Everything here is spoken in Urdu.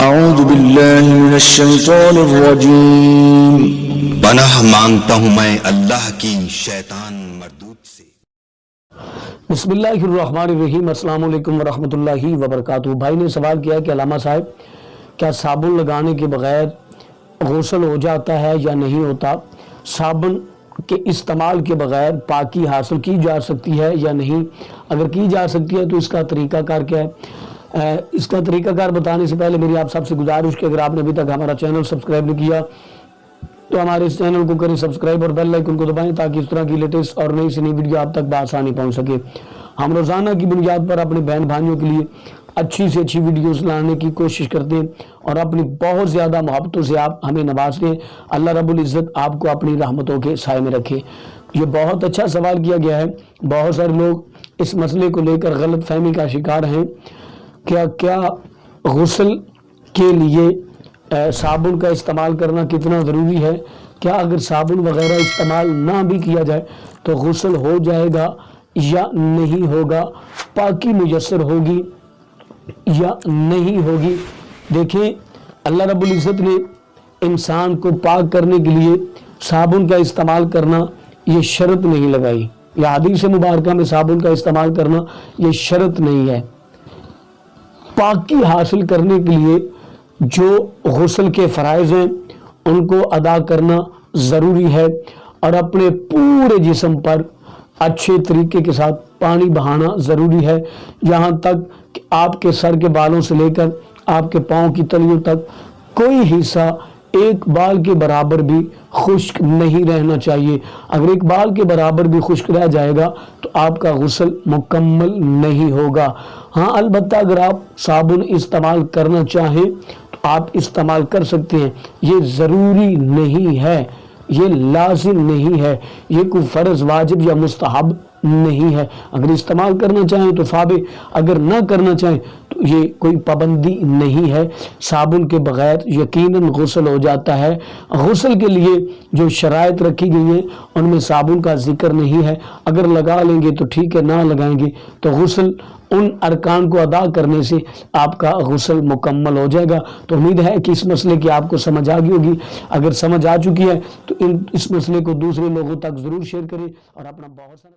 اعوذ باللہ من الشیطان الرجیم۔ پناہ مانگتا ہوں میں اللہ کی شیطان مردود سے۔ بسم اللہ الرحمن الرحیم۔ السلام علیکم ورحمۃ اللہ وبرکاتہ۔ بھائی نے سوال کیا کہ علامہ صاحب کیا صابن لگانے کے بغیر غسل ہو جاتا ہے یا نہیں ہوتا؟ صابن کے استعمال کے بغیر پاکی حاصل کی جا سکتی ہے یا نہیں؟ اگر کی جا سکتی ہے تو اس کا طریقہ کار کیا ہے؟ اس کا طریقہ کار بتانے سے پہلے میری آپ سب سے گزارش کہ اگر آپ نے ابھی تک ہمارا چینل سبسکرائب نہیں کیا تو ہمارے اس چینل کو کریں سبسکرائب اور بیل آئیکن کو دبائیں تاکہ اس طرح کی لیٹسٹ اور نئی سے نئی ویڈیو آپ تک بآسانی پہنچ سکے۔ ہم روزانہ کی بنیاد پر اپنے بہن بھائیوں کے لیے اچھی سے اچھی ویڈیوز لانے کی کوشش کرتے ہیں اور اپنی بہت زیادہ محبتوں سے آپ ہمیں نوازتے ہیں۔ اللہ رب العزت آپ کو اپنی رحمتوں کے سائے میں رکھے۔ یہ بہت اچھا سوال کیا گیا ہے۔ بہت سارے لوگ اس مسئلے کو لے کر غلط فہمی کا شکار ہیں۔ کیا غسل کے لیے صابن کا استعمال کرنا کتنا ضروری ہے؟ کیا اگر صابن وغیرہ استعمال نہ بھی کیا جائے تو غسل ہو جائے گا یا نہیں ہوگا؟ پاکی میسر ہوگی یا نہیں ہوگی؟ دیکھیں، اللہ رب العزت نے انسان کو پاک کرنے کے لیے صابن کا استعمال کرنا یہ شرط نہیں لگائی، یا حدیث مبارکہ میں صابن کا استعمال کرنا یہ شرط نہیں ہے۔ پاکی حاصل کرنے کے لیے جو غسل کے فرائض ہیں ان کو ادا کرنا ضروری ہے اور اپنے پورے جسم پر اچھے طریقے کے ساتھ پانی بہانا ضروری ہے، یہاں تک کہ آپ کے سر کے بالوں سے لے کر آپ کے پاؤں کی تلیوں تک کوئی حصہ ایک بال کے برابر بھی خشک نہیں رہنا چاہیے۔ اگر ایک بال کے برابر بھی خشک رہ جائے گا تو آپ کا غسل مکمل نہیں ہوگا۔ ہاں، البتہ اگر آپ صابن استعمال کرنا چاہیں تو آپ استعمال کر سکتے ہیں، یہ ضروری نہیں ہے، یہ لازم نہیں ہے، یہ کوئی فرض واجب یا مستحب نہیں ہے۔ اگر استعمال کرنا چاہیں تو فابے، اگر نہ کرنا چاہیں تو یہ کوئی پابندی نہیں ہے۔ صابن کے بغیر یقیناً غسل ہو جاتا ہے۔ غسل کے لیے جو شرائط رکھی گئی ہیں ان میں صابن کا ذکر نہیں ہے۔ اگر لگا لیں گے تو ٹھیک ہے، نہ لگائیں گے تو غسل ان ارکان کو ادا کرنے سے آپ کا غسل مکمل ہو جائے گا۔ تو امید ہے کہ اس مسئلے کی آپ کو سمجھ آ گئی ہوگی۔ اگر سمجھ آ چکی ہے تو اس مسئلے کو دوسرے لوگوں تک ضرور شیئر کریں اور اپنا بہت سارا